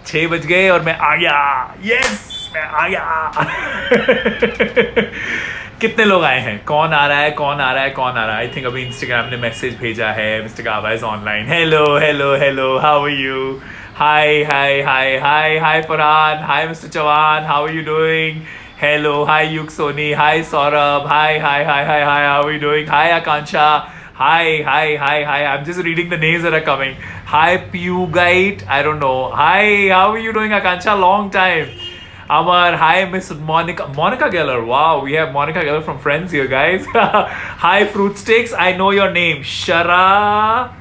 6 बज गए और मैं आ गया। यस, मैं आ गया। कितने लोग आए हैं? कौन आ रहा है, कौन आ रहा है, कौन आ रहा है? आई थिंक अभी इंस्टाग्राम ने मैसेज भेजा है, mister Gawa is online. Hello hello hello, how are you? Hi hi hi hi hi Farhan, hi mister Chauhan, how are you doing? Hello, hi Yug Soni, hi Saurabh, hi hi hi hi hi, how are you doing? Hi Akanksha, hi hi hi hi, I'm just reading the names that are coming. Hi Pewgite, I don't know. Hi, how are you doing, Akansha? Long time. Amar, hi Miss Monica Geller. Wow, we have Monica Geller from Friends here, guys. Hi Fruit Sticks, I know your name. Sharat,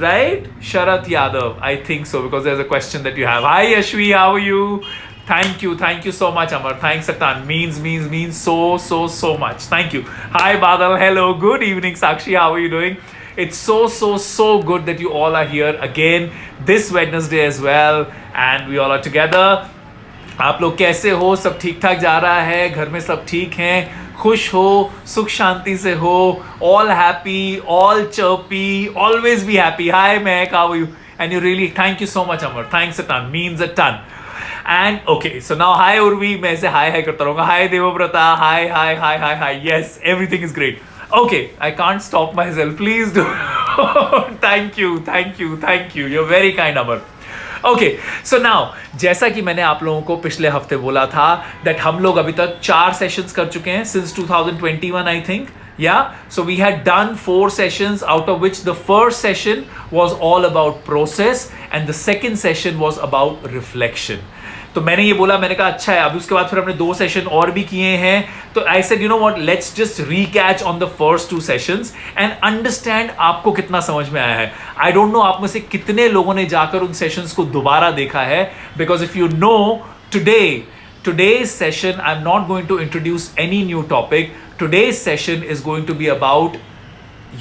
right? Sharat Yadav, I think so, because there's a question that you have. Hi Ashwi, how are you? Thank you so much, Amar. Thanks a ton. Means so much. Thank you. Hi Badal, hello, good evening. Sakshi, how are you doing? It's so good that you all are here again this Wednesday as well, and we all are together. आप लोग कैसे हो? सब ठीक ठाक जा रहा है? घर में सब ठीक हैं? खुश हो, सुख शांति से हो, all happy, all chirpy, always be happy. Hi Mehak, how are you? And you really, thank you so much, Amar. Thanks a ton, means a ton. And okay, so now hi Urvi, मैं ऐसे hi करता रहूँगा. Hi Devabrata, hi. Yes, everything is great. Okay, I can't stop myself. Please do. Thank you. You're very kind, Amar. Okay, so now जैसा कि मैंने आप लोगों को पिछले हफ्ते बोला था that हम लोग अभी तक 4 सेशंस कर चुके हैं since 2021, I think. Yeah, so we had done 4 sessions, out of which the first session was all about process and the second session was about reflection. तो मैंने ये बोला, मैंने कहा अच्छा है, अभी उसके बाद फिर हमने 2 सेशन और भी किए हैं, तो I said you know what, let's just recatch on the first 2 sessions and understand आपको कितना समझ में आया है. आई डोंट नो आप में से कितने लोगों ने जाकर उन सेशंस को दोबारा देखा है, because if you know today's session I'm not going to introduce any new topic. Today's session is going to be about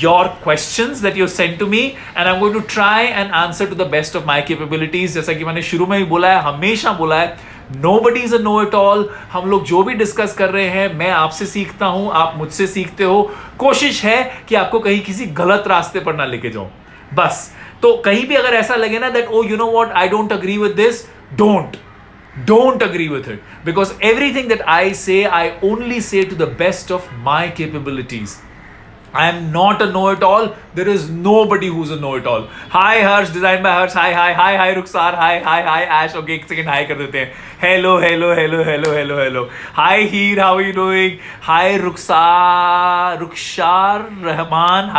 your questions that you sent to me and I'm going to try and answer to the best of my capabilities. जैसा कि मैंने शुरू में ही बोला है, हमेशा बोला है, nobody is a know it all. हम लोग जो भी डिस्कस कर रहे हैं, मैं आपसे सीखता हूं, आप मुझसे सीखते हो. कोशिश है कि आपको कहीं किसी गलत रास्ते पर ना लेके जाऊं, बस. तो कहीं भी अगर ऐसा लगे ना that oh you know what, I don't agree with this, don't agree with it, because everything that I say, I only say to the best of my capabilities. I am not a know-it-all. There is nobody who's a know-it-all. Hi Harsh, designed by Harsh. Hi Ruxar. Hi Ash. Okay, एक second hi कर देते हैं. Hello. Hi Heer, how are you doing? Hi Ruxar Rahman.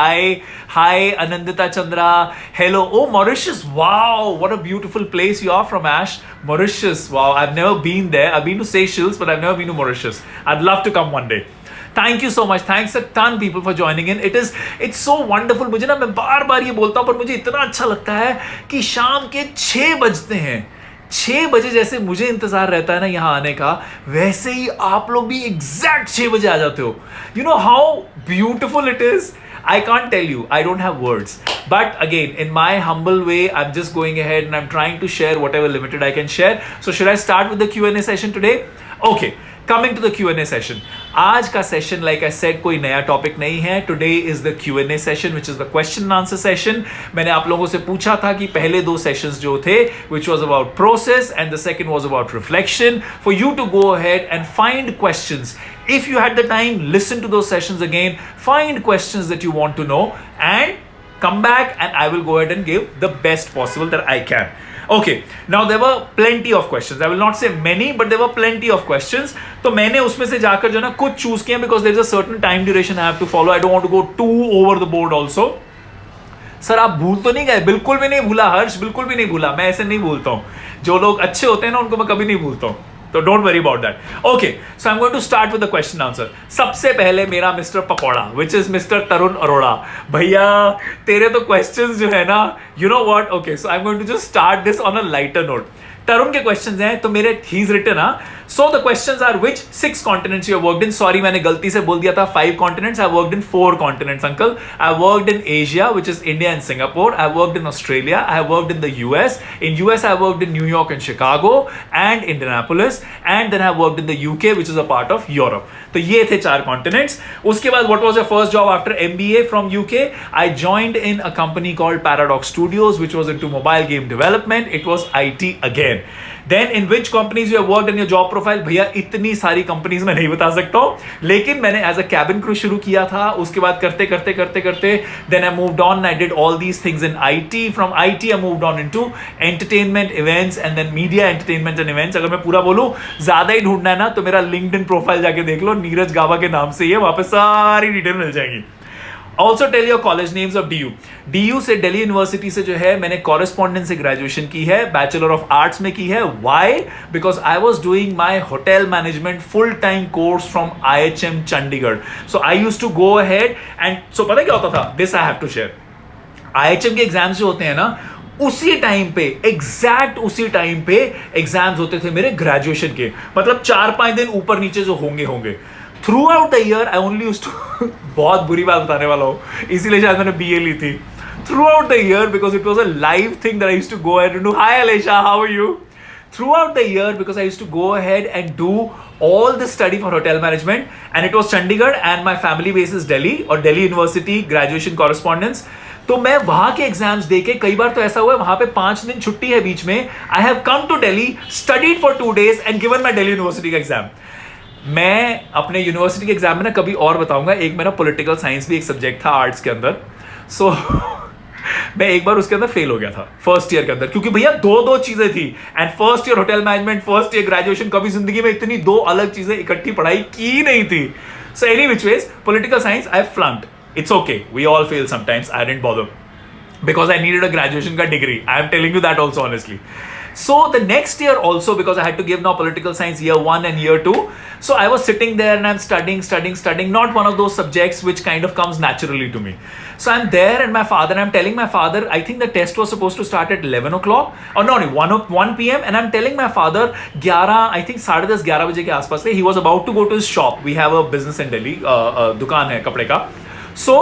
Hi Anandita Chandra. Hello. Oh, Mauritius. Wow, what a beautiful place you are from, Ash. Mauritius. Wow, I've never been there. I've been to Seychelles, but I've never been to Mauritius. I'd love to come one day. Thank you so much. Thanks a ton people for joining in. It's so wonderful. मुझे ना, मैं बार ये बोलता हूँ, पर मुझे इतना अच्छा लगता है कि शाम के 6 बजते हैं. 6 बजे जैसे मुझे इंतजार रहता है ना यहाँ आने का, वैसे ही आप लोग भी एग्जैक्ट 6 बजे आ जाते हो. You know how beautiful it is? I can't tell you. I don't have words. But again, in my humble way, I'm just going ahead and I'm trying to share whatever limited I can share. So should I start with the Q&A session today? Okay. Coming to the Q&A session. आज का session, like I said, कोई नया topic नहीं है. Today is the Q&A session, which is the question and answer session. मैंने आप लोगों से पूछा था कि पहले 2 सेशंस जो थे, which was about process and the second was about reflection, for you to go ahead and find questions. If you had the time, listen to those sessions again, find questions that you want to know and come back and I will go ahead and give the best possible that I can. Okay, now there were plenty of questions. I will not say many, but there were plenty of questions. तो मैंने उसमें से जाकर जो ना कुछ choose किया, because there is a certain time duration I have to follow. I don't want to go too over the board also. Sir आप भूल तो नहीं गए? बिल्कुल भी नहीं भूला हर्ष, बिल्कुल भी नहीं भूला. मैं ऐसे नहीं भूलता हूँ. जो लोग अच्छे होते हैं ना, उनको मैं कभी नहीं भूलता हूँ. तो don't worry about that. Okay, so I am going to start with the question answer. सबसे पहले मेरा mister pakora, which is mister Tarun Arora. भैया तेरे तो क्वेश्चंस जो है ना, you know what, okay, so I am going to just start this on a lighter note. Tarun के क्वेश्चंस हैं तो मेरे ही is written so the questions are which 6 continents you have worked in. Sorry मैंने गलती से बोल दिया था 5 continents. I worked in 4 continents uncle. I worked in Asia which is India and Singapore. I worked in Australia. I worked in the US. In US I worked in New York and Chicago and Indianapolis and then I worked in the UK which is a part of Europe. तो ये थे 4 continents. उसके बाद what was your first job after MBA from UK? I joined in a company called paradox studios which was into mobile game development. It was IT again. Then in which companies you have worked in your job profile? भैया इतनी सारी companies में नहीं बता सकता हूँ, लेकिन मैंने एज अ कैबिन क्रू शुरू किया था. उसके बाद करते करते करते करते then I moved on and I did all these things in IT. From IT I moved on into entertainment events and then media entertainment and events. अगर मैं पूरा बोलूँ ज्यादा ही ढूंढना है ना तो मेरा LinkedIn प्रोफाइल जाके देख लो, नीरज गावा के नाम से ही है, वहां पे सारी डिटेल मिल जाएगी. Also tell your college names of DU. DU से दिल्ली यूनिवर्सिटी से जो है मैंने कॉरेस्पॉन्डेंस से ग्रेजुएशन की है, बैचलर ऑफ आर्ट्स में की है. Why? Because I was doing my hotel management full time course from IHM Chandigarh. So I use to go ahead and so पता क्या होता था, this I have to share. IHM के एग्जाम्स जो होते हैं ना, उसी टाइम पे एग्जैक्ट उसी टाइम पे एग्जाम्स होते थे मेरे ग्रेजुएशन के. मतलब 4-5 दिन ऊपर नीचे जो होंगे. Throughout the year I only used to बहुत बुरी बात बताने वाला हूँ, इसीलिए शायद मैंने BA ली थी. Throughout the year because it was a live thing that I used to go ahead and do. Hi Alesha, how are you? Throughout the year, because I used to go ahead and do all the study for hotel management, and it was Chandigarh and my family base is Delhi or Delhi University graduation correspondence. तो मैं वहां के exams देके कई बार तो ऐसा हुआ है वहां पे 5 दिन छुट्टी है बीच में. I have come to Delhi, studied for 2 days and given my Delhi university का एग्जाम. मैं अपने यूनिवर्सिटी के एग्जाम में ना कभी और बताऊंगा, एक मेरा पॉलिटिकल साइंस भी एक सब्जेक्ट था आर्ट्स के अंदर. सो मैं एक बार उसके अंदर फेल हो गया था फर्स्ट ईयर के अंदर, क्योंकि भैया दो चीजें थी. And first year hotel management, first year graduation, कभी जिंदगी में इतनी 2 अलग चीजें इकट्ठी पढ़ाई की नहीं थी. So any which ways political science I flunked. It's okay, we all fail sometimes. I didn't bother because I needed a graduation ka degree. I am telling you that also honestly. So the next year also, because I had to give now political science year 1 and year 2, so I was sitting there and I'm studying, not one of those subjects which kind of comes naturally to me. So I'm there and I'm telling my father, I think the test was supposed to start at 11 o'clock or no, 1 p.m. and I'm telling my father 11, I think 10:30 11 बजे के आसपास से, he was about to go to his shop. We have a business in Delhi, दुकान है कपड़े का. So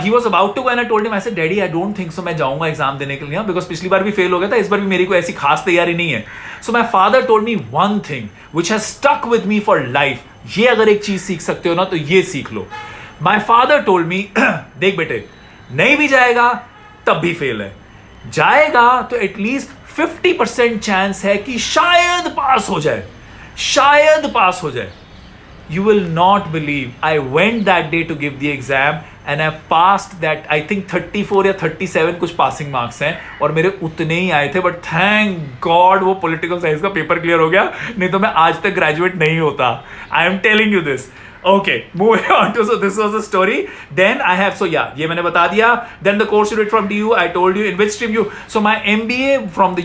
he was about to go and I told him, I said, Daddy, I don't think so मैं जाऊंगा exam देने के लिए, because पिछली बार भी फेल हो गया था, इस बार भी मेरी कोई ऐसी खास तैयारी नहीं है. So my father told me one thing which has stuck with me for life. ये अगर एक चीज सीख सकते हो ना तो ये सीख लो. माई फादर टोल्ड मी, देख बेटे, नहीं भी जाएगा तब भी फेल है, जाएगा तो एटलीस्ट 50% चांस है कि शायद पास हो जाए, शायद पास हो जाए. You will not believe, I went that day to give the exam and I passed that. I think 34 या 37 कुछ पासिंग मार्क्स हैं और मेरे उतने ही आए थे. बट थैंक गॉड वो पॉलिटिकल साइंस का पेपर क्लियर हो गया, नहीं तो मैं आज तक ग्रेजुएट नहीं होता. I am telling you this. Okay, moving on to, so this was the story. Then I have, so yeah, ये मैंने बता दिया. Then the course you did from DU, I told you in which stream you. So my MBA from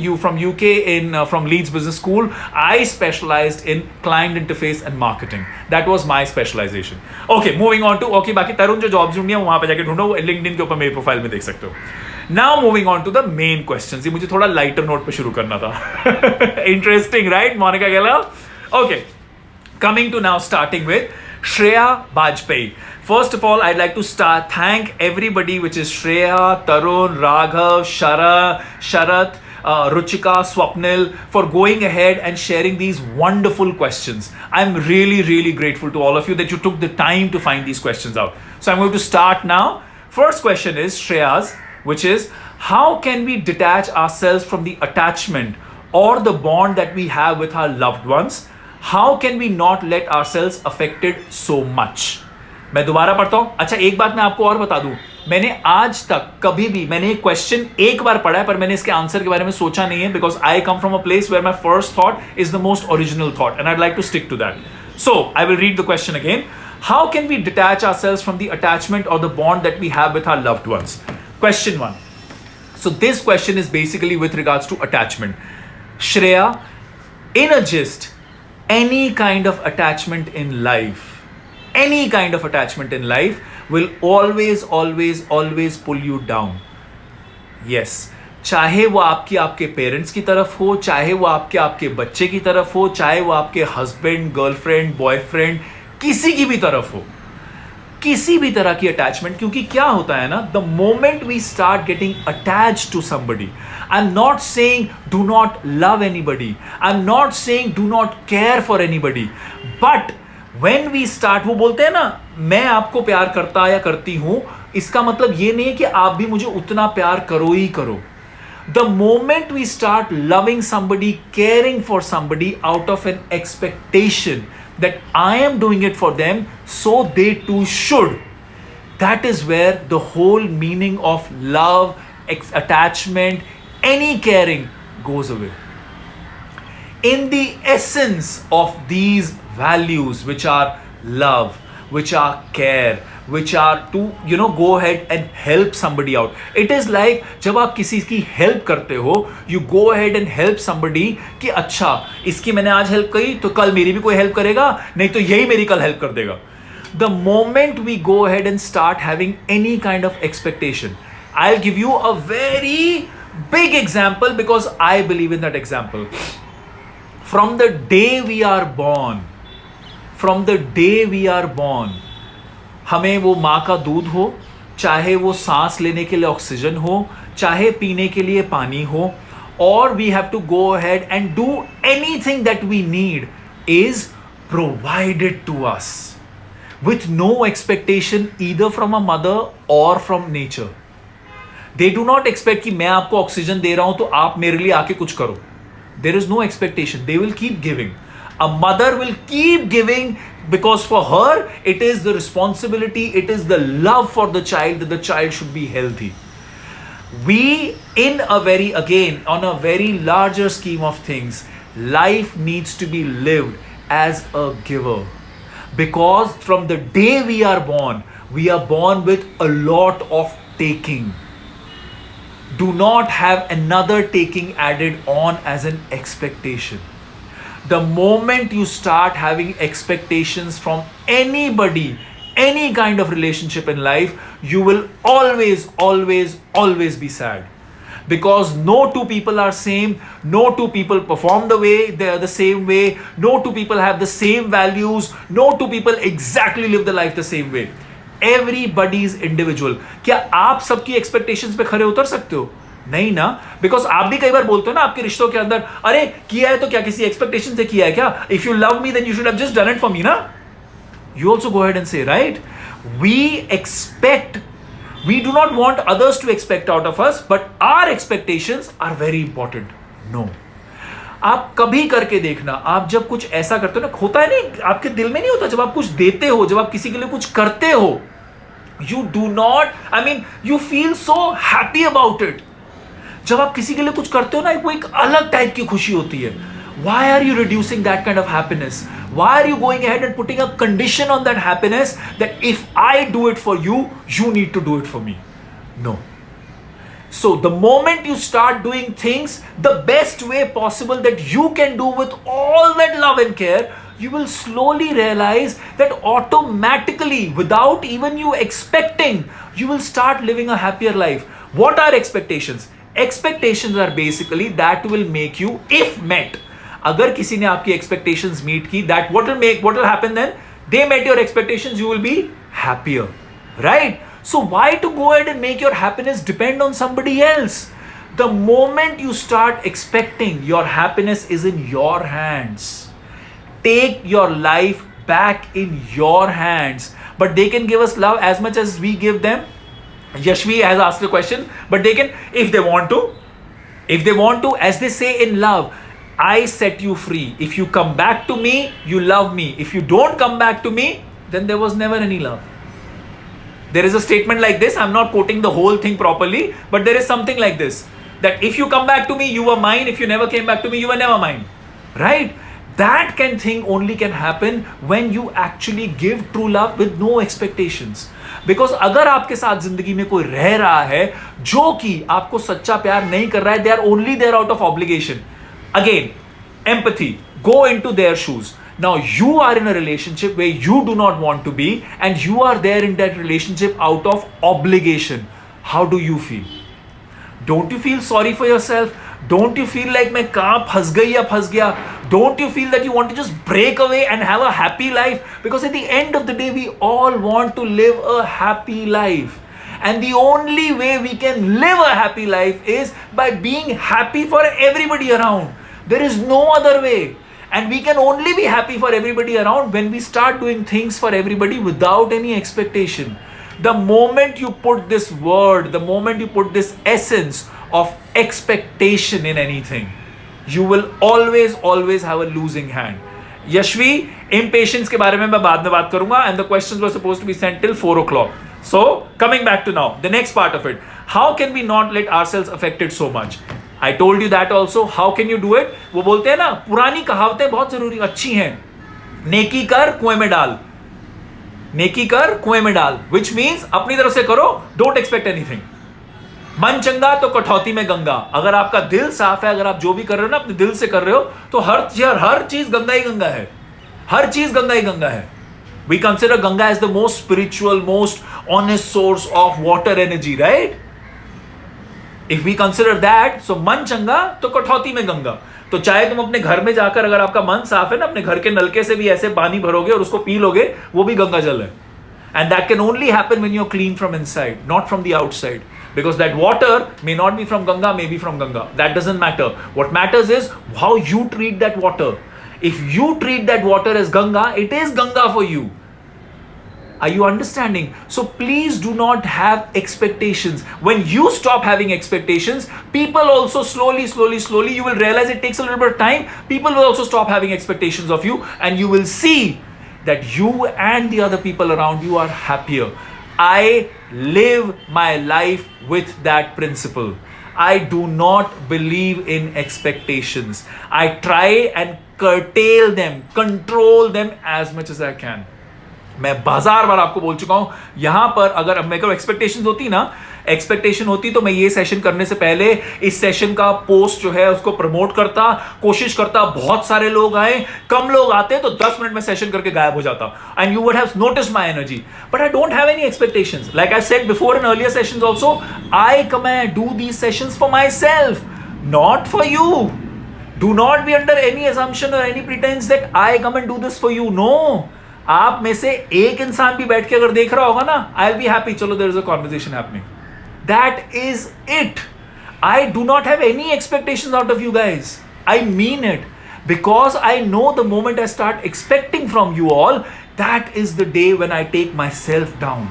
UK in from Leeds Business School, I specialized in client interface and marketing. That was my specialization. Okay, moving on to, okay, बाकी तरुण जो jobs ढूंढनी है वहां पे जाके ढूंढो, LinkedIn के ऊपर मेरे प्रोफाइल में देख सकते हो. Now moving on to the main questions. ये मुझे थोड़ा लाइटर नोट पे शुरू करना था. Interesting, right, Monica Geller? Okay, coming to now starting with Shreya Bajpai. First of all, I'd like to thank everybody, which is Shreya, Tarun, Raghav, Sharat, Ruchika, Swapnil, for going ahead and sharing these wonderful questions. I'm really, really grateful to all of you that you took the time to find these questions out. So I'm going to start now. First question is Shreya's, which is, how can we detach ourselves from the attachment or the bond that we have with our loved ones? How can we not let ourselves affected so much? मैं दोबारा पढ़ता हूं. अच्छा, एक बात मैं आपको और बता दूं, मैंने आज तक कभी भी, मैंने एक क्वेश्चन एक बार पढ़ा है पर मैंने इसके आंसर के बारे में सोचा नहीं है, because I come from a place where my first thought is the most original thought and I'd like to stick to that. So I will read the question again. How can we detach ourselves from the attachment or the bond that we have with our loved ones? Question 1. So this question is basically with regards to attachment. Shreya, in a gist, any kind of attachment in life will always pull you down. Yes, चाहे वो आपके parents की तरफ हो, चाहे वो आपके बच्चे की तरफ हो, चाहे वो आपके हस्बैंड, गर्लफ्रेंड, बॉयफ्रेंड, किसी की भी तरफ हो, किसी भी तरह की अटैचमेंट. क्योंकि क्या होता है ना, the moment we start getting attach to somebody, I am not saying do not love anybody, I am not saying do not care for anybody, but when we start, वो बोलते हैं ना, मैं आपको प्यार करता या करती हूं, इसका मतलब ये नहीं है कि आप भी मुझे उतना प्यार करो ही करो. The moment we start loving somebody, caring for somebody out of an expectation that I am doing it for them, so they too should, that is where the whole meaning of love, attachment, any caring goes away. In the essence of these values, which are love, which are care, which are to go ahead and help somebody out. It is like जब आप किसी की help करते हो, you go ahead and help somebody कि अच्छा इसकी मैंने आज हेल्प करी तो कल मेरी भी कोई हेल्प करेगा, नहीं तो यही मेरी कल हेल्प कर देगा. The moment we go ahead and start having any kind of expectation, I'll give you a very big example because I believe in that example. From the day we are born, हमें वो माँ का दूध हो, चाहे वो सांस लेने के लिए ऑक्सीजन हो, चाहे पीने के लिए पानी हो, और we have to go ahead and do anything that we need is provided to us with no expectation either from a mother or from nature. They do not expect कि मैं आपको ऑक्सीजन दे रहा हूं तो आप मेरे लिए आके कुछ करो. There is no expectation. They will keep giving. A mother will keep giving because for her it is the responsibility, it is the love for the child that the child should be healthy. We, on a very larger scheme of things, life needs to be lived as a giver. Because from the day we are born with a lot of taking. Do not have another taking added on as an expectation. The moment you start having expectations from anybody, any kind of relationship in life, you will always be sad. Because no two people are same, no two people perform the same way, no two people have the same values, no two people exactly live the life the same way. Everybody is individual. क्या आप सबकी expectations पे खरे उतर सकते हो? नहीं ना, because आप भी कई बार बोलते हो ना आपके रिश्तों के अंदर, अरे किया है तो क्या किसी expectation से किया है क्या? If you love me then you should have just done it for me ना? You also go ahead and say, right? We do not want others to expect out of us, but our expectations are very important. No. आप कभी करके देखना, आप जब कुछ ऐसा करते हो ना, होता है नहीं, आपके दिल में नहीं होता, जब आप कुछ देते हो, जब आप किसी के लिए कुछ करते हो, you feel so happy about it. जब आप किसी के लिए कुछ करते हो ना, वो एक अलग टाइप की खुशी होती है. Why are you reducing that kind of happiness? Why are you going ahead and putting a condition on that happiness that if I do it for you, you need to do it for me? No. So the moment you start doing things the best way possible that you can do with all that love and care, you will slowly realize that automatically, without even you expecting, you will start living a happier life. What are expectations? Expectations are basically that will make you, if met, अगर किसी ने आपकी expectations meet की, that what will happen then? They met your expectations, you will be happier, right? So why to go ahead and make your happiness depend on somebody else? The moment you start expecting, your happiness is in your hands. Take your life back in your hands. But they can give us love as much as we give them. Yashvi has asked the question, but they can, if they want to, as they say in love, I set you free. If you come back to me, you love me. If you don't come back to me, then there was never any love. There is a statement like this. I'm not quoting the whole thing properly, but there is something like this, that if you come back to me, you were mine. If you never came back to me, you were never mine. Right? That thing only can happen when you actually give true love with no expectations. Because अगर आपके साथ जिंदगी में कोई रह रहा है जो कि आपको सच्चा प्यार नहीं कर रहा है, they are only there out of obligation. Again, empathy. Go into their shoes. Now you are in a relationship where you do not want to be, and you are there in that relationship out of obligation. How do you feel? Don't you feel sorry for yourself? Don't you feel like मैं कहाँ फंस गई या फंस गया? Don't you feel that you want to just break away and have a happy life? Because at the end of the day, we all want to live a happy life. And the only way we can live a happy life is by being happy for everybody around. There is no other way. And we can only be happy for everybody around when we start doing things for everybody without any expectation. The moment you put this word, the moment you put this essence of expectation in anything, you will always have a losing hand. Yashvi, impatience के बारे में मैं बाद में बात करूंगा, and the questions were supposed to be sent till 4 o'clock. So, coming back to now, the next part of it. How can we not let ourselves affected so much? I told you that also. How can you do it? वो बोलते हैं ना, पुरानी कहावतें बहुत जरूरी अच्छी हैं. नेकी कर कुएं में डाल. नेकी कर कुएं में डाल. Which means अपनी तरफ से करो. Don't expect anything. मन चंगा तो कठौती में गंगा. अगर आपका दिल साफ है, अगर आप जो भी कर रहे हो ना अपने दिल से कर रहे हो, तो हर चीज गंगा ही गंगा है. हर चीज गंगा ही गंगा है. We consider Ganga as the most spiritual, most honest source of water energy, right? If we consider that, so मन चंगा तो कठौती में गंगा. तो चाहे तुम अपने घर में जाकर, अगर आपका मन साफ है ना, अपने घर के नलके से भी ऐसे पानी भरोगे और उसको पी लोगे, वो भी गंगा जल है. And that can only happen when you're clean from inside, not from the outside. Because that water may not be from Ganga, may be from Ganga. That doesn't matter. What matters is how you treat that water. If you treat that water as Ganga, it is Ganga for you. Are you understanding? So please do not have expectations. When you stop having expectations, people also slowly, you will realize it takes a little bit of time. People will also stop having expectations of you, and you will see that you and the other people around you are happier. I live my life with that principle. I do not believe in expectations. I try and curtail them, control them as much as I can. मैं बाजार बार आपको बोल चुका हूं, यहां पर अगर मेरे को एक्सपेक्टेशन होती तो मैं ये सेशन करने से पहले इस सेशन का पोस्ट जो है उसको प्रमोट करता, कोशिश करता, बहुत सारे लोग आए. कम लोग आते तो 10 मिनट में सेशन करके गायब हो जाता, and you would have noticed my energy. But I don't have any expectations. Like I said before in earlier sessions also, I come and do these sessions for myself, not for you. Do not be under any assumption or any pretense that I come and do this for you. No. आप में से एक इंसान भी बैठ के अगर देख रहा होगा ना, आई विल बी हैप्पी. चलो, there is a conversation happening. That is it. I do not have any expectations out of you guys. I mean it, because I know the moment I start expecting from you all, that is the day when I take myself down.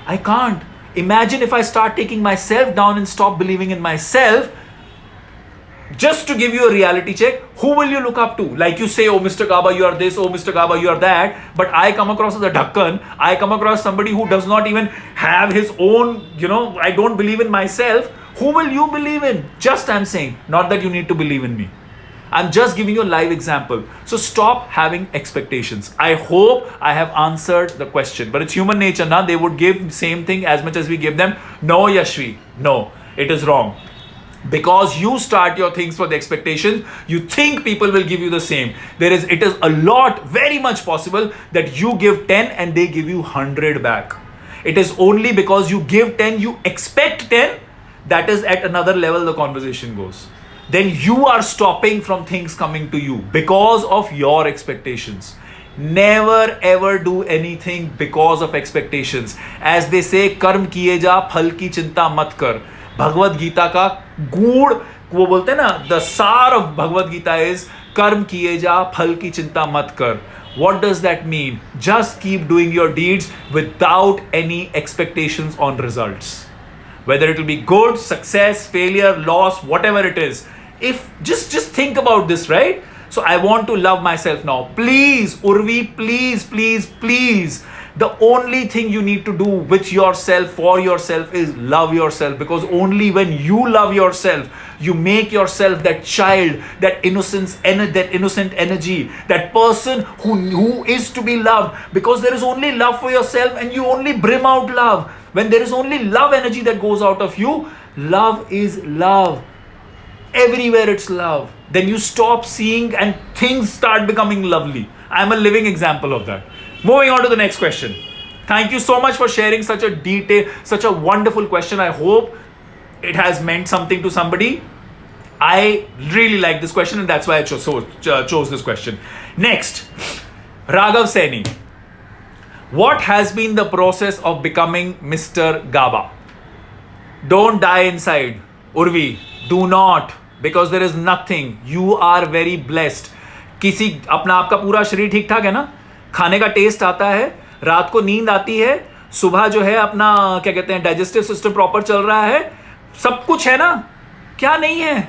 I can't imagine if I start taking myself down and stop believing in myself. Just to give you a reality check, who will you look up to? Like you say, oh Mr. Kaba, you are this, oh Mr. Kaba, you are that. But I come across as a dhakkan. I come across somebody who does not even have his own, I don't believe in myself. Who will you believe in? Just I'm saying, not that you need to believe in me. I'm just giving you a live example. So stop having expectations. I hope I have answered the question. But it's human nature, na? They would give same thing as much as we give them. No, Yashvi. No, it is wrong. Because you start your things for the expectation, you think people will give you the same. It is a lot, very much possible that you give 10 and they give you 100 back. It is only because you give 10, you expect 10, that is at another level the conversation goes. Then you are stopping from things coming to you because of your expectations. Never ever do anything because of expectations. As they say, कर्म किए जा, फल की चिंता मत कर. भगवत गीता का गूढ़ वो बोलते हैं ना, द सार ऑफ भगवत गीता इज कर्म किए जा, फल की चिंता मत कर. What does that mean? Just keep doing your deeds without any expectations on results. Whether it will be good, success, failure, loss, whatever it is. If just think about this, right? So I want to love myself now. Please, Urvi, please. The only thing you need to do with yourself, for yourself, is love yourself. Because only when you love yourself, you make yourself that child, that innocent energy, that person who is to be loved. Because there is only love for yourself, and you only brim out love. When there is only love energy that goes out of you, love is love. Everywhere it's love. Then you stop seeing and things start becoming lovely. I'm a living example of that. Moving on to the next question. Thank you so much for sharing such a wonderful question. I hope it has meant something to somebody. I really like this question, and that's why I chose this question. Next, Raghav Saini. What has been the process of becoming Mr. Gaba? Don't die inside, Urvi. Do not, because there is nothing. You are very blessed. किसी अपना आपका पूरा शरीर ठीक ठाक है ना, खाने का टेस्ट आता है, रात को नींद आती है, सुबह जो है अपना क्या कहते हैं डाइजेस्टिव सिस्टम प्रॉपर चल रहा है, सब कुछ है ना, क्या नहीं है?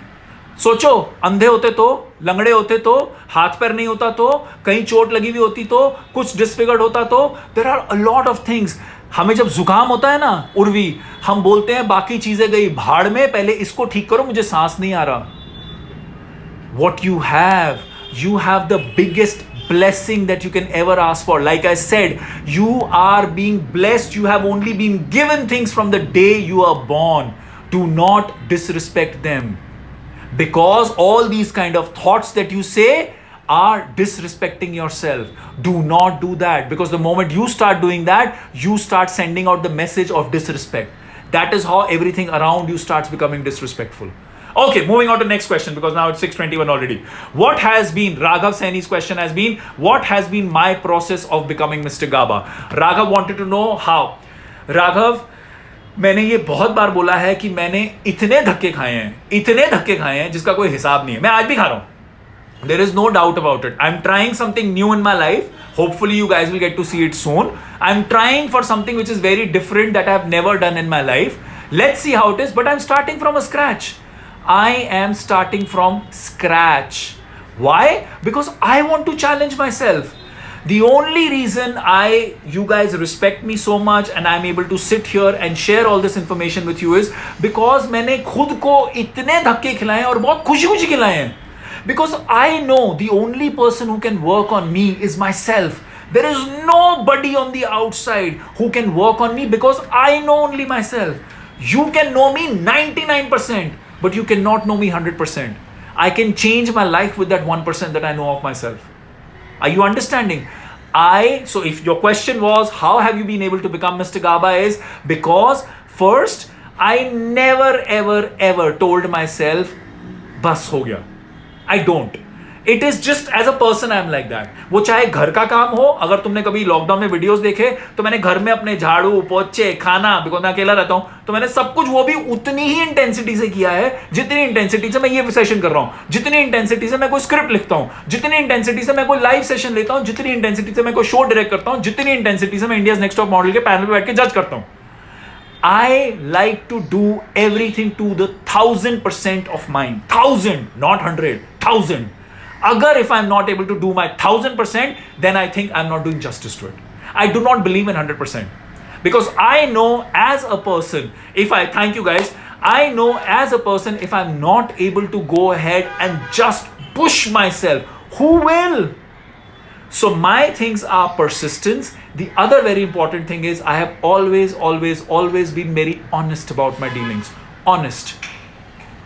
सोचो, अंधे होते तो, लंगड़े होते तो, हाथ पैर नहीं होता तो, कहीं चोट लगी हुई होती तो, कुछ डिसफिगर्ड होता तो, there are a lot of things. हमें जब जुकाम होता है ना उर्वी, हम बोलते हैं बाकी चीजें गई भाड़ में, पहले इसको ठीक करो, मुझे सांस नहीं आ रहा. What you have the biggest blessing that you can ever ask for. Like I said, you are being blessed. You have only been given things from the day you are born. Do not disrespect them, because all these kind of thoughts that you say are disrespecting yourself. Do not do that, because the moment you start doing that, you start sending out the message of disrespect. That is how everything around you starts becoming disrespectful. Okay, moving on to the next question, because now it's 6:21 already. What has been, Raghav Saini's question has been, what has been my process of becoming Mr. Gaba? Raghav wanted to know how. Raghav, मैंने ये बहुत बार बोला है कि मैंने इतने धक्के खाए हैं जिसका कोई हिसाब नहीं है. मैं आज भी खा रहा हूं. There is no doubt about it. I'm trying something new in my life. Hopefully you guys will get to see it soon. I'm trying for something which is very different that I've never done in my life. Let's see how it is, but I'm starting from a scratch. I am starting from scratch. Why? Because I want to challenge myself. The only reason you guys respect me so much and I'm able to sit here and share all this information with you is because मैंने खुद को इतने धक्के खिलाए और बहुत खुशी खिलाए हैं. Because I know the only person who can work on me is myself. There is nobody on the outside who can work on me, because I know only myself. You can know me 99%, but you cannot know me 100%. I can change my life with that 1% that I know of myself. Are you understanding? So if your question was, how have you been able to become Mr. Gaba, is because first, I never ever told myself, bas ho gaya. I don't. It is just as a person I am like that. वो चाहे घर का काम हो, अगर तुमने कभी lockdown में वीडियोस देखे तो मैंने घर में अपने झाड़ू पोछे खाना, बिकॉज मैं अकेला रहता हूं, तो मैंने सब कुछ वो भी उतनी ही इंटेंसिटी से किया है जितनी इंटेंसिटी से मैं ये सेशन कर रहा हूं, जितनी इंटेंसिटी से मैं कोई स्क्रिप्ट लिखता हूं, जितनी इंटेंसिटी से मैं कोई लाइव सेशन लेता हूं, जितनी इंटेंसिटी से मैं कोई शो डायरेक्ट करता हूं, जितनी इंटेंसिटी से मैं इंडियाज नेक्स्ट टॉप मॉडल के पैनल पे बैठ के जज करता हूं. I like to do everything to the 1000% of mine. 1000, not 100, 1000. Agar if I'm not able to do my 1000%, then I think I'm not doing justice to it. I do not believe in 100%. Because I know as a person, thank you guys, I know as a person, if I'm not able to go ahead and just push myself, who will? So my things are persistence. The other very important thing is I have always been very honest about my dealings. Honest.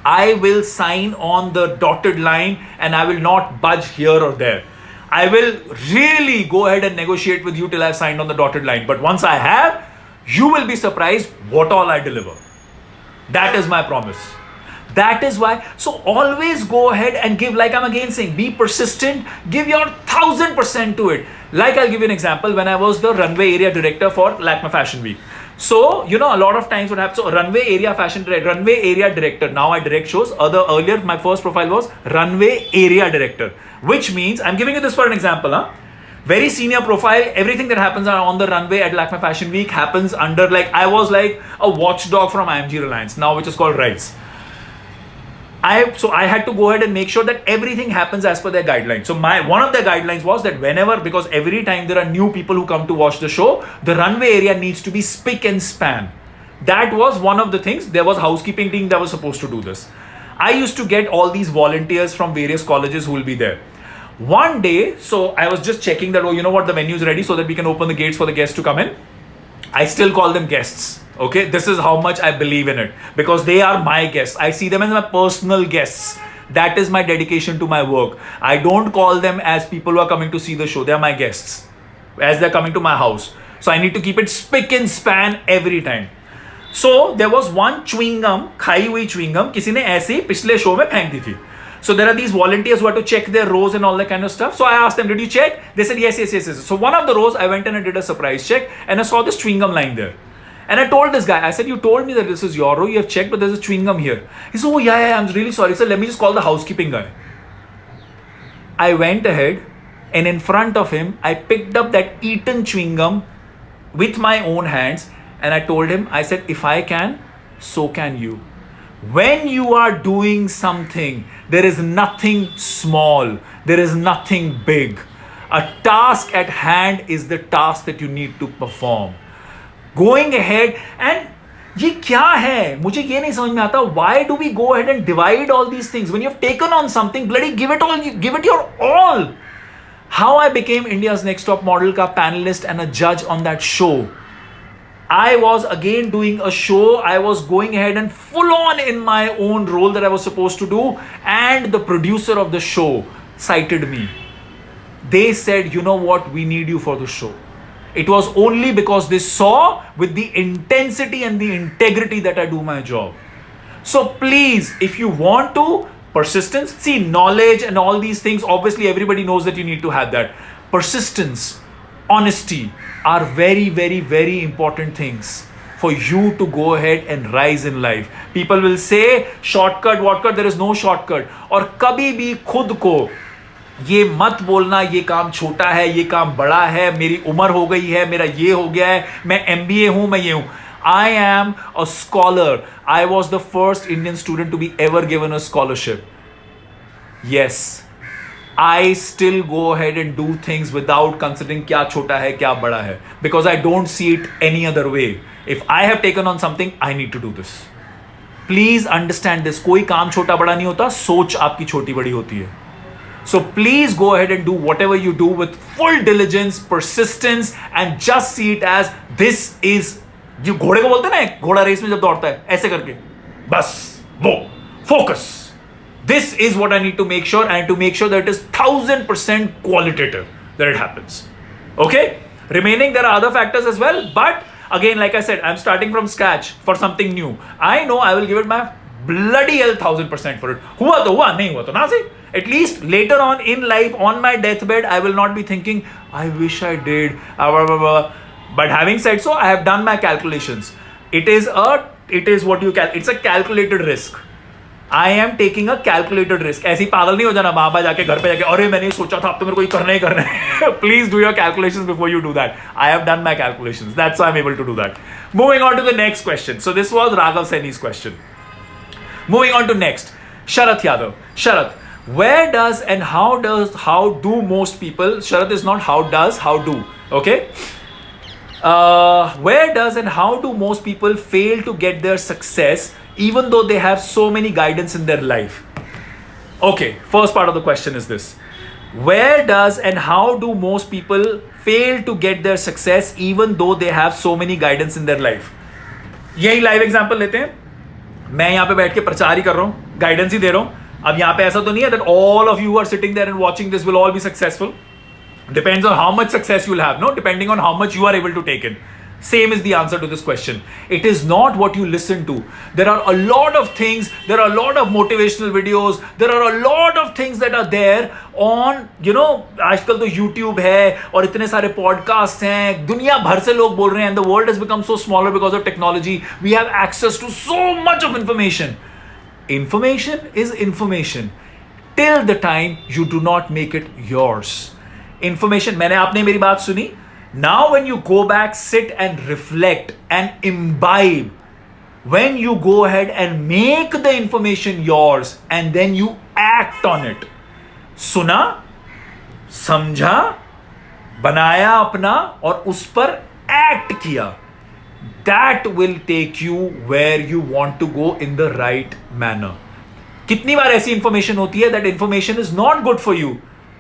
I will sign on the dotted line and I will not budge here or there. I will really go ahead and negotiate with you till I've signed on the dotted line. But once I have, you will be surprised what all I deliver. That is my promise. That is why. So always go ahead and give, like I'm again saying, be persistent, give your 1000% to it. Like I'll give you an example. When I was the runway area director for Lakme Fashion Week. So, a lot of times what happens, so runway area director, now I direct shows. Earlier, my first profile was runway area director, which means, I'm giving you this for an example, very senior profile, everything that happens on the runway at Lakme Fashion Week happens under, I was like a watchdog from IMG Reliance, now which is called RISE. So I had to go ahead and make sure that everything happens as per their guidelines. So one of their guidelines was that because every time there are new people who come to watch the show, the runway area needs to be spick and span. That was one of the things. There was a housekeeping team that was supposed to do this. I used to get all these volunteers from various colleges who will be there. One day, so I was just checking that, the venue is ready so that we can open the gates for the guests to come in. I still call them guests. Okay, this is how much I believe in it, because they are my guests. I see them as my personal guests. That is my dedication to my work. I don't call them as people who are coming to see the show. They are my guests as they're coming to my house. So I need to keep it spick and span every time. So there was one chewing gum, खाई हुई chewing gum किसी ने ऐसे ही पिछले show में फेंक दी थी. So there are these volunteers who have to check their rows and all that kind of stuff. So I asked them, did you check? They said, yes, yes, yes, yes. So one of the rows, I went and I did a surprise check and I saw this chewing gum lying there. And I told this guy, I said, you told me that this is your row, you have checked, but there's a chewing gum here. He said, oh yeah, I'm really sorry. He said, let me just call the housekeeping guy. I went ahead and in front of him, I picked up that eaten chewing gum with my own hands and I told him, I said, if I can, so can you. When you are doing something, there is nothing small, there is nothing big. A task at hand is the task that you need to perform. Going ahead and ये क्या है, मुझे ये नहीं समझ में आता. Why do we go ahead and divide all these things? When you have taken on something, bloody give it all, give it your all. How I became India's Next Top Model का panelist and a judge on that show. I was again doing a show. I was going ahead and full on in my own role that I was supposed to do. And the producer of the show cited me. They said, you know what, we need you for the show. It was only because they saw with the intensity and the integrity that I do my job. So please, if you want to, persistence, see knowledge and all these things, obviously everybody knows that you need to have that. Persistence, honesty are very, very, very important things for you to go ahead and rise in life. People will say shortcut, whatcut, there is no shortcut. और कभी भी खुद को ये मत बोलना ये काम छोटा है, ये काम बड़ा है, मेरी उम्र हो गई है, मेरा ये हो गया है, मैं MBA हूं, मैं ये हूं. I am a scholar. I was the first Indian student to be ever given a scholarship. Yes. I still go ahead and do things without considering क्या छोटा है क्या बड़ा है, because I don't see it any other way. If I have taken on something, I need to do this. Please understand this. कोई काम छोटा बड़ा नहीं होता, सोच आपकी छोटी बड़ी होती है. So please go ahead and do whatever you do with full diligence, persistence, and just see it as this is. जो घोड़े को बोलते हैं ना, घोड़ा रेस में जब दौड़ता है ऐसे करके, बस वो focus. This is what I need to make sure, and to make sure that it is 1000% qualitative that it happens. Okay? Remaining, there are other factors as well, but again, like I said, I'm starting from scratch for something new. I know I will give it my bloody hell 1000% for it. हुआ तो हुआ, नहीं हुआ तो ना सही. At least later on in life, on my deathbed, I will not be thinking, I wish I did. But having said so, I have done my calculations. It's a calculated risk. I am taking a calculated risk. ऐसी पागल नहीं हो जाना वहां पर जाके घर पे जाके अरे मैंने सोचा था अब तो मेरे को ये करना है. Please do your calculations before you do that. I have done my calculations. That's why I'm able to do that. Moving on to the next question. So this was Raghav Saini's question. Moving on to next. Sharath Yadav. Sharath, where does and how do most people, Sharath is not how does, how do. Okay? Where does and how do most people fail to get their success even though they have so many guidance in their life? Okay, first part of the question is this. Where does and how do most people fail to get their success even though they have so many guidance in their life? यही live example लेते हैं. मैं यहाँ पे बैठ के प्रचार ही कर रहा हूँ, गाइडेंस ही दे रहा हूँ. अब यहाँ पे ऐसा तो नहीं है that all of you are sitting there and watching this will all be successful. Depends on how much success you'll have, no? Depending on how much you are able to take in. Same is the answer to this question. It is not what you listen to. There are a lot of things, there are a lot of motivational videos, there are a lot of things that are there on, आजकल तो YouTube है और इतने सारे podcasts हैं, दुनिया भर से लोग बोल रहे हैं, and the world has become so smaller because of technology. We have access to so much of information. Information is information till the time you do not make it yours. Information, मैंने आपने मेरी बात सुनी. Now when you go back, sit and reflect and imbibe. When you go ahead and make the information yours and then you act on it. सुना, समझा, बनाया अपना और उस पर act किया. That will take you where you want to go in the right manner. कितनी बार ऐसी इंफॉर्मेशन होती है that information is not good for you.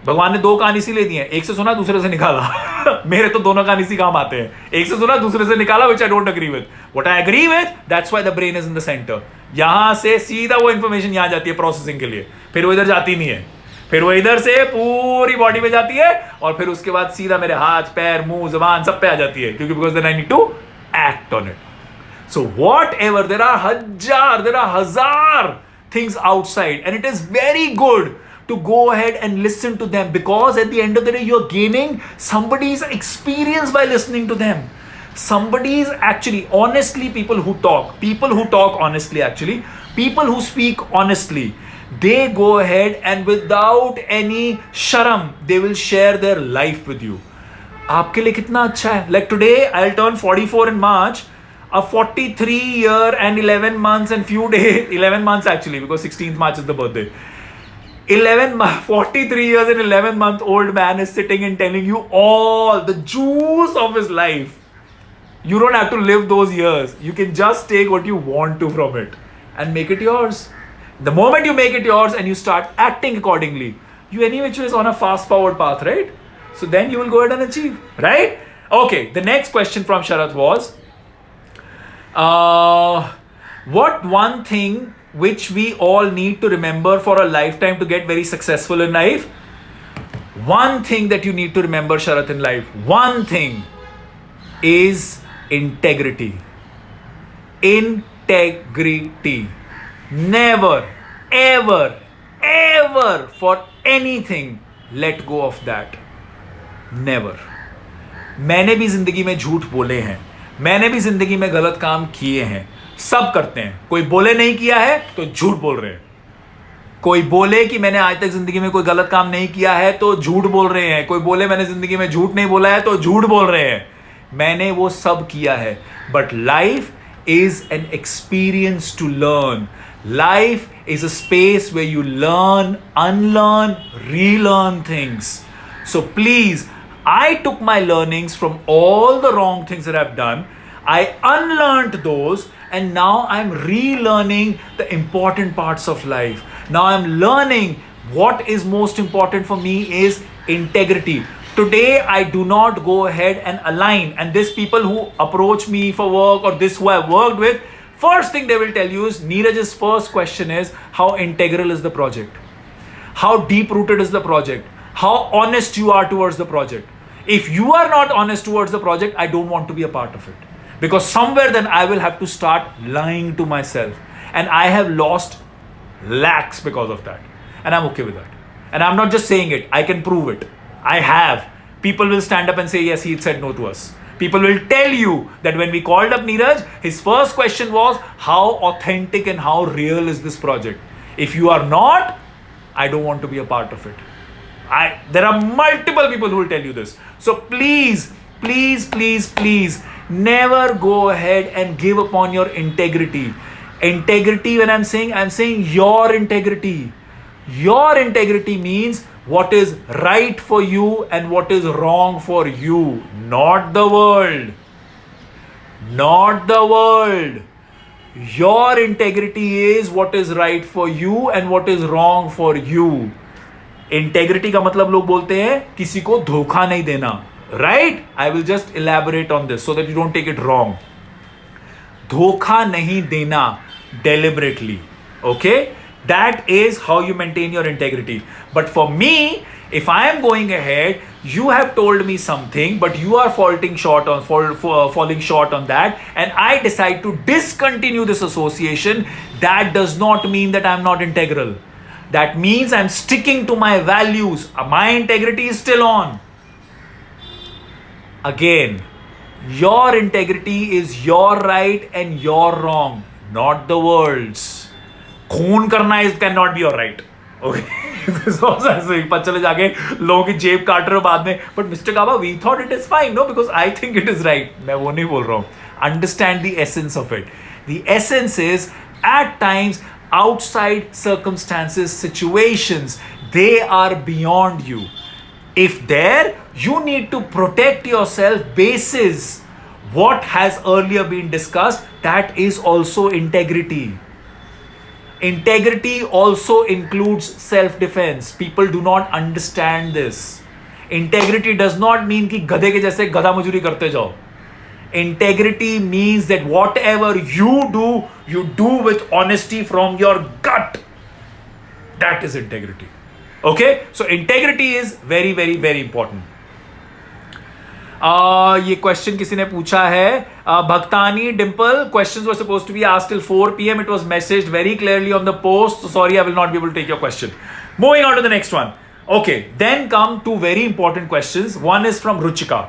भगवान ने दो कान इसी ले दिए, एक से सुना दूसरे से निकाला. मेरे तो दोनों कान इसी काम आते हैं, एक से सुना दूसरे से निकाला, which I don't agree with. What I agree with, that's why the brain is in the center. यहां से सीधा वो इंफॉर्मेशन यहां जाती है प्रोसेसिंग के लिए, फिर वो इधर जाती नहीं है, फिर वो इधर से पूरी बॉडी पे जाती है और फिर उसके बाद सीधा मेरे हाथ पैर मुंह जबान सब पे आ जाती है, क्योंकि because then I need to act on it. So whatever, there are hazar things outside, and it is very good to go ahead and listen to them, because at the end of the day, you're gaining somebody's experience by listening to them. Somebody's actually, honestly, people who talk honestly, actually, people who speak honestly, they go ahead and without any sharam, they will share their life with you. आपके लिए कितना अच्छा है. Like today, I'll turn 44 in March. A 43-year and 11 months and few days, 11 months actually, because 16th March is the birthday. 43 years and 11-month old man is sitting and telling you all the juice of his life. You don't have to live those years. You can just take what you want to from it and make it yours. The moment you make it yours and you start acting accordingly, you anyway is on a fast forward path, right? So then you will go ahead and achieve, right? Okay, the next question from Sharath was, what one thing which we all need to remember for a lifetime to get very successful in life? One thing that you need to remember, Sharath, in life, one thing is integrity. Integrity. Never, ever, ever for anything let go of that. Never. मैंने भी जिंदगी में झूठ बोले हैं, मैंने भी जिंदगी में गलत काम किए हैं, सब करते हैं. कोई बोले नहीं किया है तो झूठ बोल रहे हैं. कोई बोले कि मैंने आज तक जिंदगी में कोई गलत काम नहीं किया है तो झूठ बोल रहे हैं. कोई बोले मैंने जिंदगी में झूठ नहीं बोला है तो झूठ बोल रहे हैं. मैंने वो सब किया है. But life is an experience to learn. Life is a space where you learn, unlearn, relearn things. So please, I took my learnings from all the wrong things that I've done. I unlearned those, and now I'm relearning the important parts of life. Now I'm learning what is most important for me is integrity. Today, I do not go ahead and align. And these people who approach me for work or this who I've worked with, first thing they will tell you is, Neeraj's first question is, how integral is the project? How deep rooted is the project? How honest you are towards the project? If you are not honest towards the project, I don't want to be a part of it. Because somewhere then I will have to start lying to myself. And I have lost lakhs because of that. And I'm okay with that. And I'm not just saying it, I can prove it. I have. People will stand up and say, yes, he said no to us. People will tell you that when we called up Neeraj, his first question was, how authentic and how real is this project? If you are not, I don't want to be a part of it. There are multiple people who will tell you this. So please, please, please, please, never go ahead and give upon your integrity. Integrity, when I'm saying your integrity. Your integrity means what is right for you and what is wrong for you, not the world. Not the world. Your integrity is what is right for you and what is wrong for you. Integrity का मतलब लोग बोलते हैं किसी को धोखा नहीं देना, right? I will just elaborate on this so that you don't take it wrong. धोखा नहीं देना deliberately, okay? That is how you maintain your integrity. But for me, if I am going ahead, you have told me something, but you are falling short on that, and I decide to discontinue this association, that does not mean that I am not integral. That means I am sticking to my values. My integrity is still on. Again, your integrity is your right and your wrong, not the world's. खून करना cannot be your right. Okay. This also पता चले जाके लोगों की जेब काट रहे हो बाद में. But Mr. Gaba, we thought it is fine, no? Because I think it is right. मैं वो नहीं बोल रहा हूँ. Understand the essence of it. The essence is, at times, outside circumstances, situations, they are beyond you. If there, you need to protect yourself basis what has earlier been discussed. That is also integrity. Integrity also includes self-defense. People do not understand this. Integrity does not mean कि गधे के जैसे गधा मजूरी करते जाओ. Integrity means that whatever you do with honesty from your gut. That is integrity. Okay? So integrity is very, very, very important. ये question किसी ने पूछा है, Bhaktani Dimple, questions were supposed to be asked till 4 PM. It was messaged very clearly on the post. So sorry, I will not be able to take your question. Moving on to the next one. Okay, then come two very important questions. One is from Ruchika.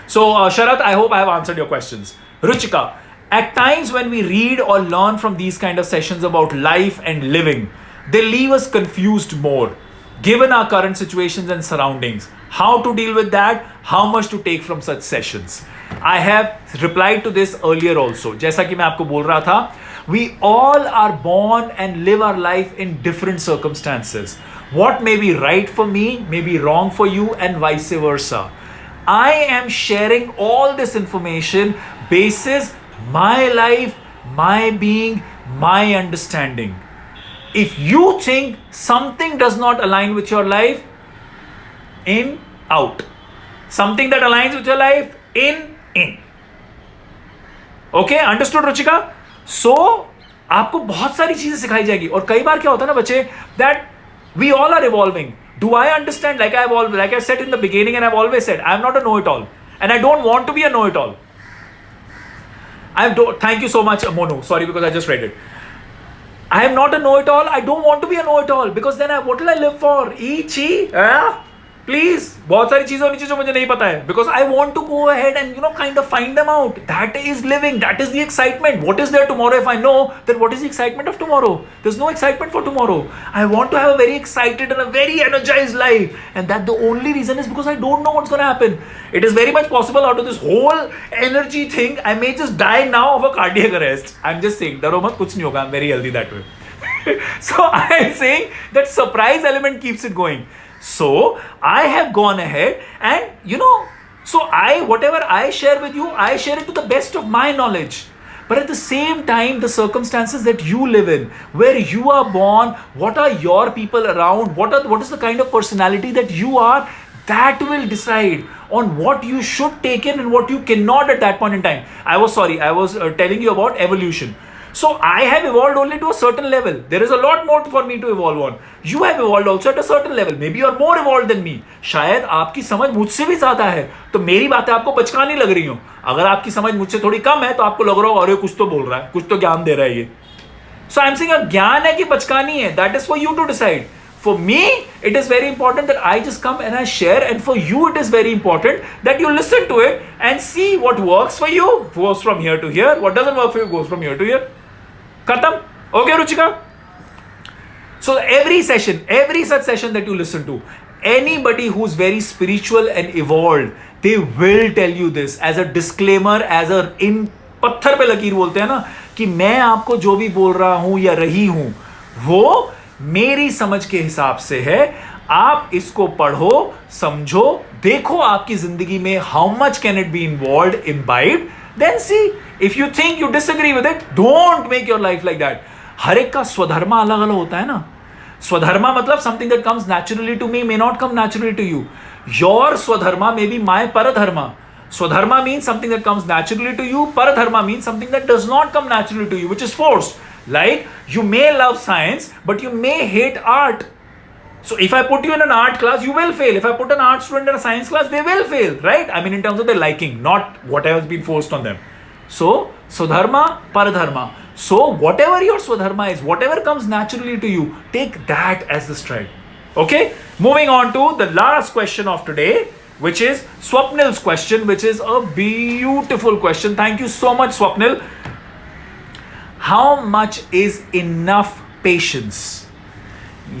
So Sharat, I hope I have answered your questions. Ruchika, at times when we read or learn from these kind of sessions about life and living, they leave us confused more, given our current situations and surroundings. How to deal with that? How much to take from such sessions? I have replied to this earlier also. जैसा कि मैं आपको बोल रहा था, we all are born and live our life in different circumstances. What may be right for me may be wrong for you and vice versa. I am sharing all this information basis my life, my being, my understanding. If you think something does not align with your life, in, out. Something that aligns with your life, in. Okay, understood Ruchika? So, आपको बहुत सारी चीजें सिखाई जाएगी. और कई बार क्या होता है ना बच्चे, that we all are evolving. Do I understand? Like I said in the beginning, and I've always said, I'm not a know-it-all, and I don't want to be a know-it-all. Thank you so much, Monu. Sorry, because I just read it. I am not a know-it-all. I don't want to be a know-it-all, because then what will I live for? Please, बहुत सारी चीजें होनी चाहिए जो मुझे नहीं पता है, because I want to go ahead and kind of find them out. That is living. That is the excitement. What is there tomorrow if I know that what is the excitement of tomorrow? There's no excitement for tomorrow. I want to have a very excited and a very energized life, and that the only reason is because I don't know what's going to happen. It is very much possible out of this whole energy thing, I may just die now of a cardiac arrest. I'm just saying, डरो मत, कुछ नहीं होगा. I'm very healthy that way. So I am saying that surprise element keeps it going. So I have gone ahead and so whatever I share with you, I share it to the best of my knowledge. But at the same time, the circumstances that you live in, where you are born, what are your people around, what is the kind of personality that you are, that will decide on what you should take in and what you cannot at that point in time. I was telling you about evolution. So I have evolved only to a certain level. There is a lot more for me to evolve on. You have evolved also at a certain level. Maybe you are more evolved than me. शायद आपकी समझ मुझसे भी ज्यादा है, तो मेरी बातें आपको बचकानी लग रही हो. अगर आपकी समझ मुझसे थोड़ी कम है तो आपको लग रहा होगा अरे कुछ तो बोल रहा है, कुछ तो ज्ञान दे रहा है ये. So I'm saying ज्ञान है कि बचकानी है, that is for you to decide. For me, it is very important that I just come and I share, and for you it is very important that you listen to it and see what works for you, goes from here to here, what doesn't work for you goes from here to here. Khatam? Okay, Ruchika? So every such session that you listen to, anybody who's very spiritual and evolved, they will tell you this as a disclaimer, as a in पत्थर पे लकीर बोलते हैं ना, कि मैं आपको जो भी बोल रहा हूं या रही हूं वो मेरी समझ के हिसाब से है. आप इसको पढ़ो, समझो, देखो आपकी जिंदगी में how much can it be involved, imbibed, then see. If you think you disagree with it, don't make your life like that. हर एक का स्वधर्मा अलग अलग होता है ना. स्वधर्मा मतलब something that comes naturally to me may not come naturally to you. Your swadharma may be my paradharma. Swadharma means something that comes naturally to you. Paradharma means something that does not come naturally to you, which is forced. Like you may love science, but you may hate art. So if I put you in an art class, you will fail. If I put an art student in a science class, they will fail, right? I mean, in terms of their liking, not whatever has been forced on them. So, Swadharma, Paradharma. So, whatever your Swadharma is, whatever comes naturally to you, take that as the stride. Okay? Moving on to the last question of today, which is Swapnil's question, which is a beautiful question. Thank you so much, Swapnil. How much is enough patience?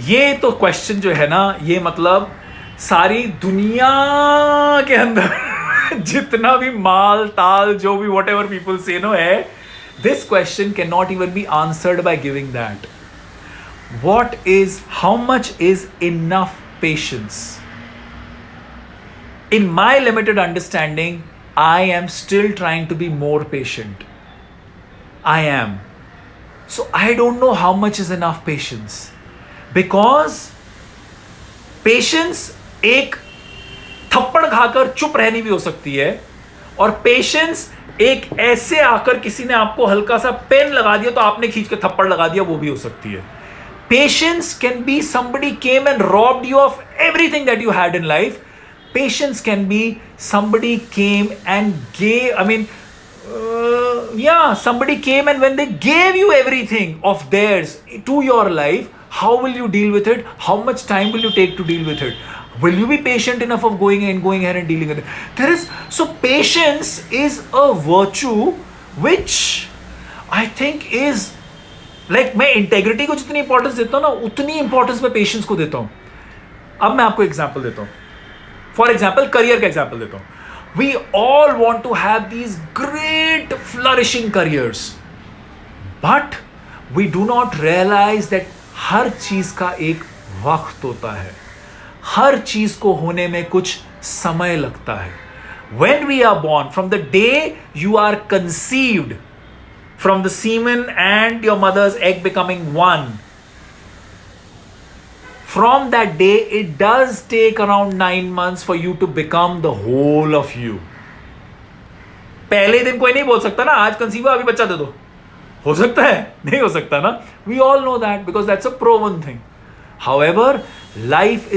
ये तो question जो है ना, ये मतलब सारी दुनिया के अंदर जितना भी माल ताल जो भी whatever people say no है, this question cannot even be answered by giving that. How much is enough patience? In my limited understanding, I am still trying to be more patient. I am. So I don't know how much is enough patience. Because patience एक थप्पड़ खाकर चुप रहनी भी हो सकती है, और पेशेंस एक ऐसे आकर किसी ने आपको हल्का सा पेन लगा दिया तो आपने खींच के थप्पड़ लगा दिया, वो भी हो सकती है. Patience can be somebody came and robbed you of everything that you had in life. Patience can be somebody came and gave, somebody came and when they gave you everything of theirs to your life, how will you deal with it? How much time will you take to deal with it? Will you be patient enough of going ahead and dealing with it? So patience is a virtue which I think is like, मैं integrity को जितनी importance देता हूँ ना, उतनी importance मैं patience को देता हूँ. अब मैं आपको एग्जाम्पल देता हूँ. फॉर एग्जाम्पल करियर का एग्जाम्पल देता हूँ. We all want to have these great flourishing careers, but we do not realise that हर चीज का एक वक्त होता है. हर चीज को होने में कुछ समय लगता है. When we are born, from the day you are conceived, from the semen and your mother's egg becoming one, from that day it does take around 9 months for you to become the whole of you. पहले दिन कोई नहीं बोल सकता ना आज conceive हुआ अभी बच्चा दे दो. हो सकता है? नहीं हो सकता ना. We all know that because that's a proven thing. However, life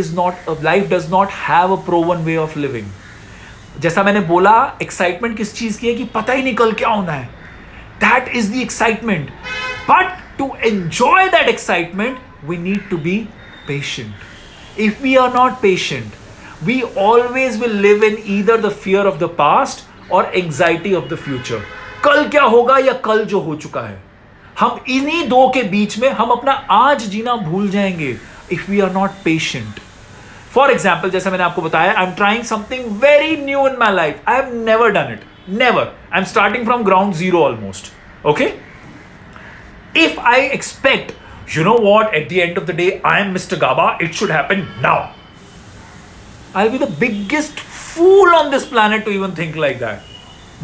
does not have a proven way of living. जैसा मैंने बोला, एक्साइटमेंट किस चीज की है कि पता ही नहीं कल क्या होना है. That is the excitement. But to enjoy that excitement, we need to be patient. If we are not patient, we always will live in either the fear of the past or anxiety of the future. कल क्या होगा या कल जो हो चुका है. हम इन्हीं दो के बीच में हम अपना आज जीना भूल जाएंगे if we are not patient. For example, जैसा मैंने आपको बताया, I'm trying something very new in my life. I have never done it. Never. I'm starting from ground zero almost. Okay? If I expect, you know what, at the end of the day, I am Mr. Gaba, it should happen now. I'll be the biggest fool on this planet to even think like that.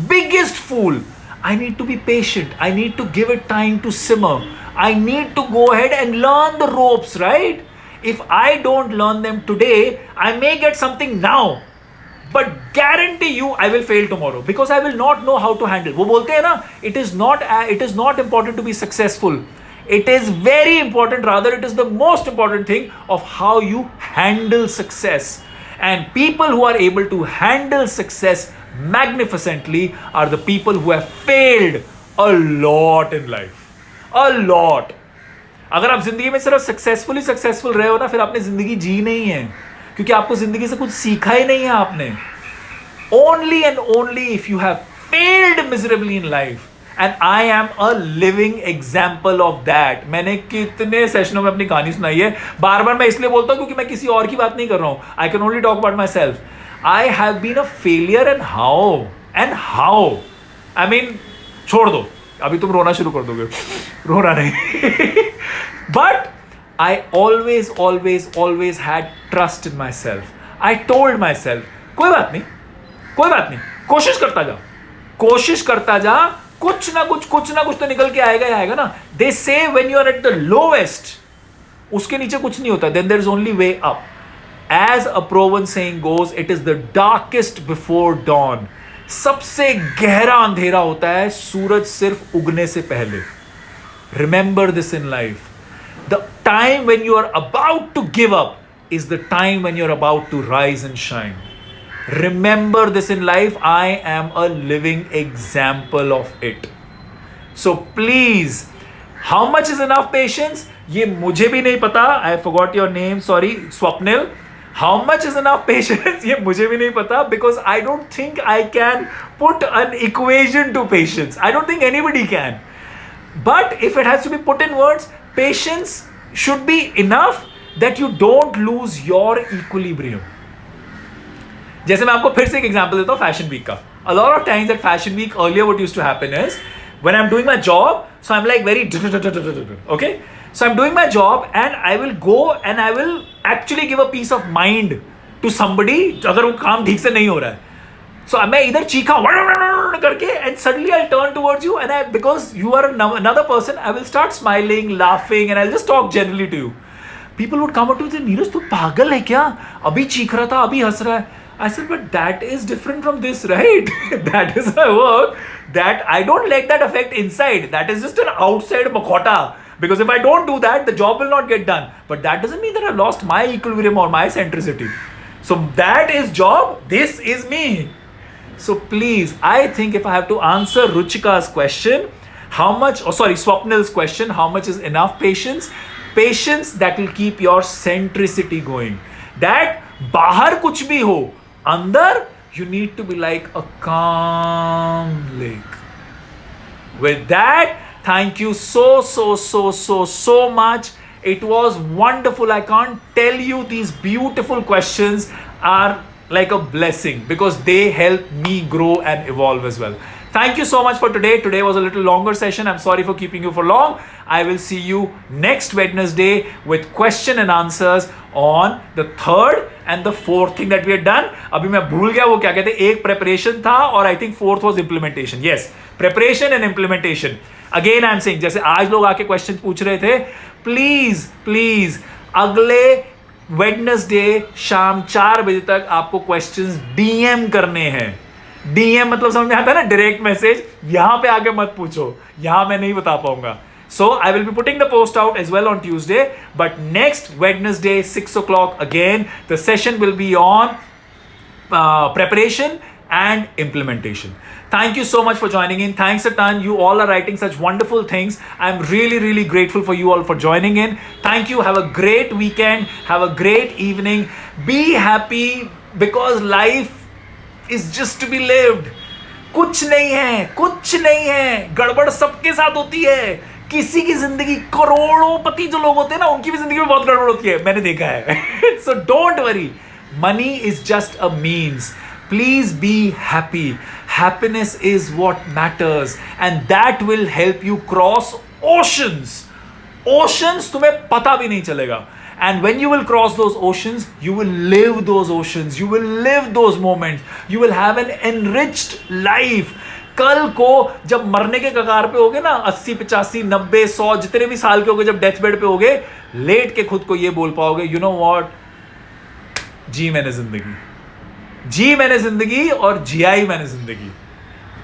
Biggest fool. I need to be patient. I need to give it time to simmer. I need to go ahead and learn the ropes, right? If I don't learn them today, I may get something now, but guarantee you I will fail tomorrow because I will not know how to handle. वो बोलते हैं ना, it is not important to be successful. It is very important, rather it is the most important thing of how you handle success. And people who are able to handle success magnificently are the people who have failed a lot in life. A lot. अगर आप जिंदगी में सिर्फ successful रहे हो ना, फिर आपने जिंदगी जी नहीं है, क्योंकि आपको जिंदगी से कुछ सीखा ही नहीं है आपने. Only and only if you have failed miserably in life, and I am a living example of that. मैंने कितने सेशनों में अपनी कहानी सुनाई है. बार बार मैं इसलिए बोलता हूँ क्योंकि मैं किसी और की बात नहीं कर रहा हूँ. I can only talk about myself. I have been a failure and how. I mean, छोड़ दो, अभी तुम रोना शुरू कर दोगे. रोना नहीं. But I always had trust in myself. I told myself, कोई बात नहीं, कोशिश करता जा, कुछ ना कुछ तो निकल के आएगा ना. They say when you are at the lowest, उसके नीचे कुछ नहीं होता, then there is only way up. As a proven saying goes, it is the darkest before dawn. सबसे गहरा अंधेरा होता है सूरज सिर्फ उगने से पहले. Remember this in life. The time when you are about to give up is the time when you're about to rise and shine. Remember this in life. I am a living example of it. So please, how much is enough patience? ये मुझे भी नहीं पता. I forgot your name. Sorry, Swapnil. How much is enough patience? ये मुझे भी नहीं पता because I don't think I can put an equation to patience. I don't think anybody can. But if it has to be put in words, patience should be enough that you don't lose your equilibrium. जैसे मैं आपको फिर से एक example देता हूँ fashion week का. A lot of times at fashion week earlier what used to happen is when I'm doing my job, so I'm like very okay, so I'm doing my job and I will go and I will actually give a peace of mind to somebody अगर वो काम ठीक से नहीं हो रहा है. So मैं इधर चीखा करके and suddenly I'll turn towards you and because you are another person, I will start smiling, laughing and I'll just talk generally to you. People would come up to me and say, Neeraj तू पागल है क्या? अभी चीख रहा था, अभी हंस रहा है. I said, but that is different from this, right? That is my work. That I don't let that affect inside. That is just an outside makhota. Because if I don't do that, the job will not get done. But that doesn't mean that I've lost my equilibrium or my centricity. So that is job. This is me. So please, I think if I have to answer Ruchika's question, Swapnil's question, how much is enough patience? Patience that will keep your centricity going. That bahar kuch bhi ho, andar you need to be like a calm lake. With that, thank you so much. It was wonderful. I can't tell you, these beautiful questions are like a blessing because they help me grow and evolve as well. Thank you so much for today. Today was a little longer session. I'm sorry for keeping you for long. I will see you next Wednesday with question and answers on the third and the fourth thing that we had done. अभी मैं भूल गया वो क्या कहते हैं, एक preparation था और I think fourth was implementation. Yes, preparation and implementation. Again I'm saying, जैसे आज लोग आके question पूछ रहे थे, please अगले वेडनेसडे शाम 4 बजे तक आपको क्वेश्चंस डीएम करने हैं. डीएम मतलब समझ में आता है ना, डायरेक्ट मैसेज. यहां पे आके मत पूछो, यहां मैं नहीं बता पाऊंगा. So I will be putting the post out as well on Tuesday, but next Wednesday 6 o'clock again the session will be on preparation and implementation. Thank you so much for joining in. Thanks a ton. You all are writing such wonderful things. I'm really grateful for you all for joining in. Thank you. Have a great weekend. Have a great evening. Be happy because life is just to be lived. कुछ नहीं है. गड़बड़ सबके साथ होती है. किसी की जिंदगी, करोड़ोंपति जो लोग होते हैं ना, उनकी भी जिंदगी में बहुत गड़बड़ होती है. मैंने देखा है. So don't worry. Money is just a means. Please be happy. Happiness is what matters, and that will help you cross oceans. Oceans तुम्हें पता भी नहीं चलेगा. And when you will cross those oceans, you will live those oceans. You will live those moments. You will have an enriched life. कल को जब मरने के कगार पे होगे ना, 80, 85, 90, 100 जितने भी साल के होगे, जब डेथ बेड पे होगे, लेट के खुद को ये बोल पाओगे, यू नो व्हाट, जी मैंने जिंदगी और जियाई मैंने जिंदगी.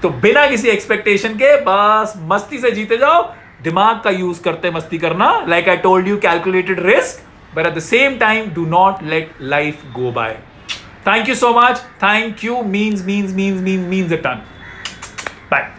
तो बिना किसी एक्सपेक्टेशन के बस मस्ती से जीते जाओ. दिमाग का यूज करते मस्ती करना. Like I told you, calculated risk, but at the same time do not let life go by. Thank you so much. Thank you means a ton. Bye.